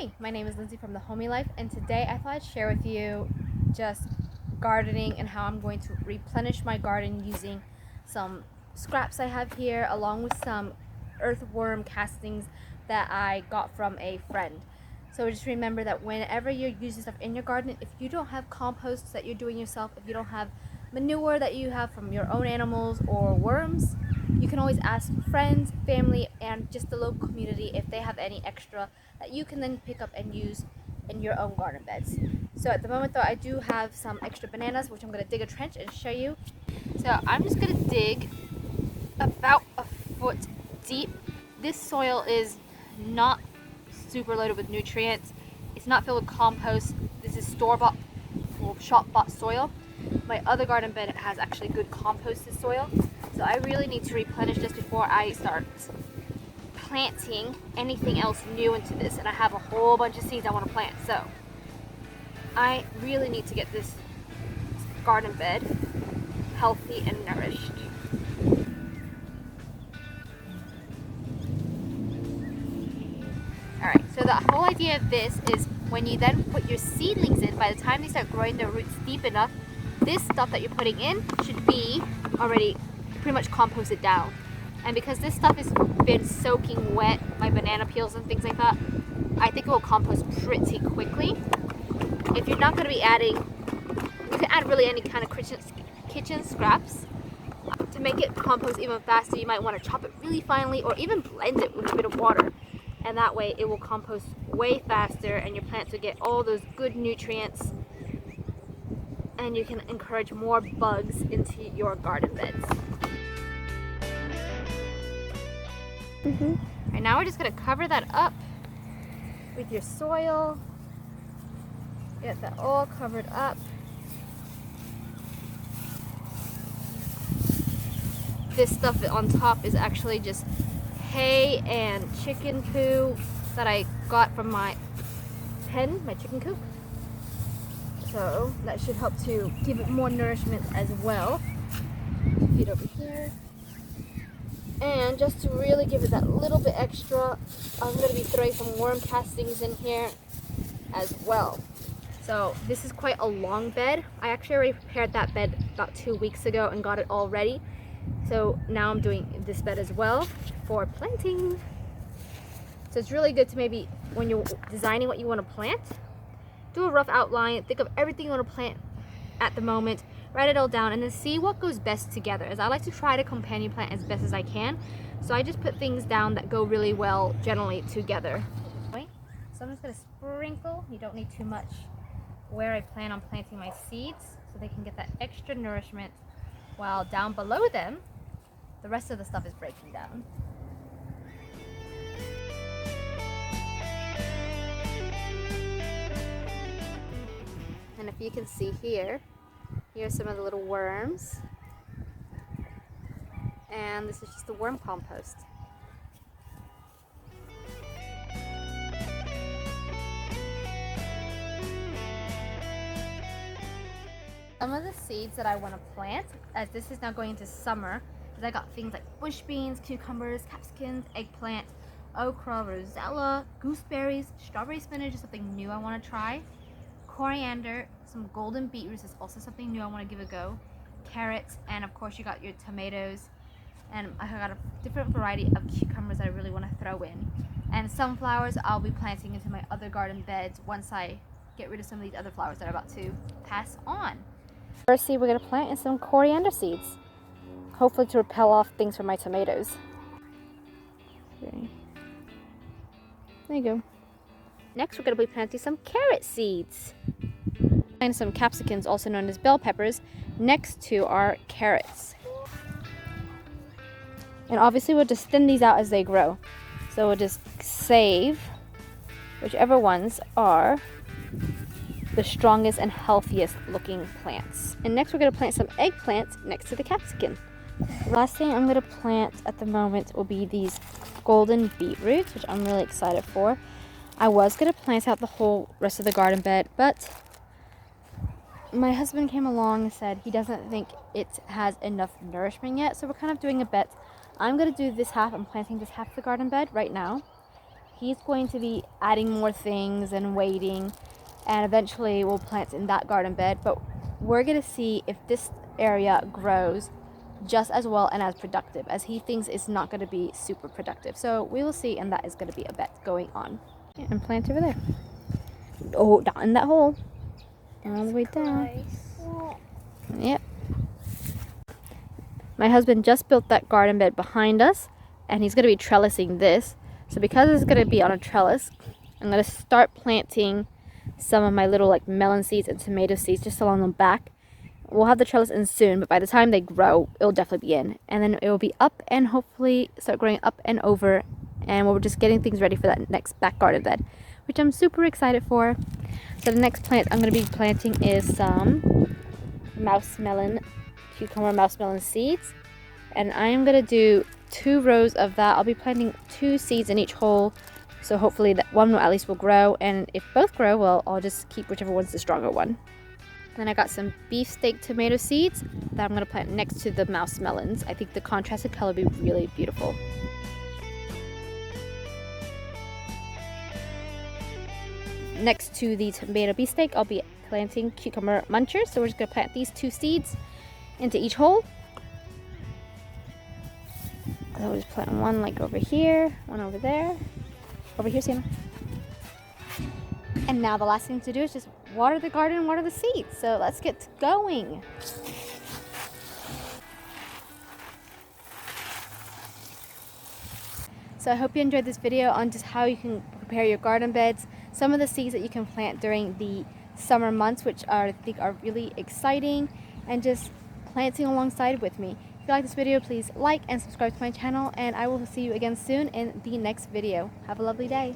Hi, my name is Lindsay from The Homey Life, and today I thought I'd share with you just gardening and how I'm going to replenish my garden using some scraps I have here along with some earthworm castings that I got from a friend. So just remember that whenever you're using stuff in your garden, if you don't have compost that you're doing yourself, if you don't have manure that you have from your own animals or worms, you can always ask friends, family, and just the local community if they have any extra that you can then pick up and use in your own garden beds. So at the moment though, I do have some extra bananas, which I'm going to dig a trench and show you. So I'm just going to dig about a foot deep. This soil is not super loaded with nutrients. It's not filled with compost. This is store-bought or shop-bought soil. My other garden bed has actually good composted soil. So I really need to replenish this before I start planting anything else new into this. And I have a whole bunch of seeds I want to plant. So I really need to get this garden bed healthy and nourished. Alright, so the whole idea of this is when you then put your seedlings in, by the time they start growing their roots deep enough, this stuff that you're putting in should be already pretty much composted down. And because this stuff has been soaking wet, my banana peels and things like that, I think it will compost pretty quickly. If you're not going to be adding, you can add really any kind of kitchen scraps. To make it compost even faster, you might want to chop it really finely or even blend it with a bit of water. And that way it will compost way faster and your plants will get all those good nutrients, and you can encourage more bugs into your garden beds. Right, now we're just going to cover that up with your soil. Get that all covered up. This stuff on top is actually just hay and chicken poo that I got from my pen, my chicken coop. So that should help to give it more nourishment as well. Feed over here. And just to really give it that little bit extra, I'm going to be throwing some worm castings in here as well. So this is quite a long bed. I actually already prepared that bed about 2 weeks ago and got it all ready. So now I'm doing this bed as well for planting. So it's really good to maybe, when you're designing what you want to plant, do a rough outline, think of everything you want to plant at the moment, write it all down, and then see what goes best together. As I like to try to companion plant as best as I can, so I just put things down that go really well generally together. So I'm just going to sprinkle, you don't need too much, where I plan on planting my seeds so they can get that extra nourishment, while down below them the rest of the stuff is breaking down. And if you can see here, here's some of the little worms. And this is just the worm compost. Some of the seeds that I want to plant, as this is now going into summer, is I got things like bush beans, cucumbers, capsicums, eggplant, okra, rosella, gooseberries, strawberry spinach is something new I want to try. Coriander, some golden beetroots is also something new I want to give a go. Carrots, and of course you got your tomatoes. And I got a different variety of cucumbers that I really want to throw in. And sunflowers I'll be planting into my other garden beds once I get rid of some of these other flowers that I'm about to pass on. First seed we're going to plant is some coriander seeds. Hopefully to repel off things from my tomatoes. Okay. There you go. Next we're going to be planting some carrot seeds. And some capsicums, also known as bell peppers, next to our carrots. And obviously we'll just thin these out as they grow. So we'll just save whichever ones are the strongest and healthiest looking plants. And next we're going to plant some eggplants next to the capsicum. Last thing I'm going to plant at the moment will be these golden beetroots, which I'm really excited for. I was going to plant out the whole rest of the garden bed, but my husband came along and said he doesn't think it has enough nourishment yet, so we're kind of doing a bet. I'm going to do this half. I'm planting this half of the garden bed right now, he's going to be adding more things and waiting, and eventually we'll plant in that garden bed. But we're gonna see if this area grows just as well and as productive, as he thinks it's not going to be super productive. So we will see, and that is going to be a bet going on. And plant over there. Oh, not in that hole. All the way down. Yep. My husband just built that garden bed behind us, and he's going to be trellising this. So because it's going to be on a trellis, I'm going to start planting some of my little like melon seeds and tomato seeds just along the back. We'll have the trellis in soon, but by the time they grow, it'll definitely be in. And then it will be up and hopefully start growing up and over. And we're just getting things ready for that next back garden bed, which I'm super excited for. So the next plant I'm going to be planting is some cucumber mouse melon seeds. And I'm going to do 2 rows of that. I'll be planting 2 seeds in each hole. So hopefully that one at least will grow. And if both grow, well, I'll just keep whichever one's the stronger one. Then I got some beefsteak tomato seeds that I'm going to plant next to the mouse melons. I think the contrasted color will be really beautiful. Next to the tomato beefsteak, I'll be planting cucumber munchers. So we're just going to plant these 2 seeds into each hole. So we'll just plant one like over here, one over there. Over here, Sienna. And now the last thing to do is just water the garden and water the seeds. So let's get going. So I hope you enjoyed this video on just how you can prepare your garden beds, some of the seeds that you can plant during the summer months, which I think are really exciting, and just planting alongside with me. If you like this video, please like and subscribe to my channel, and I will see you again soon in the next video. Have a lovely day.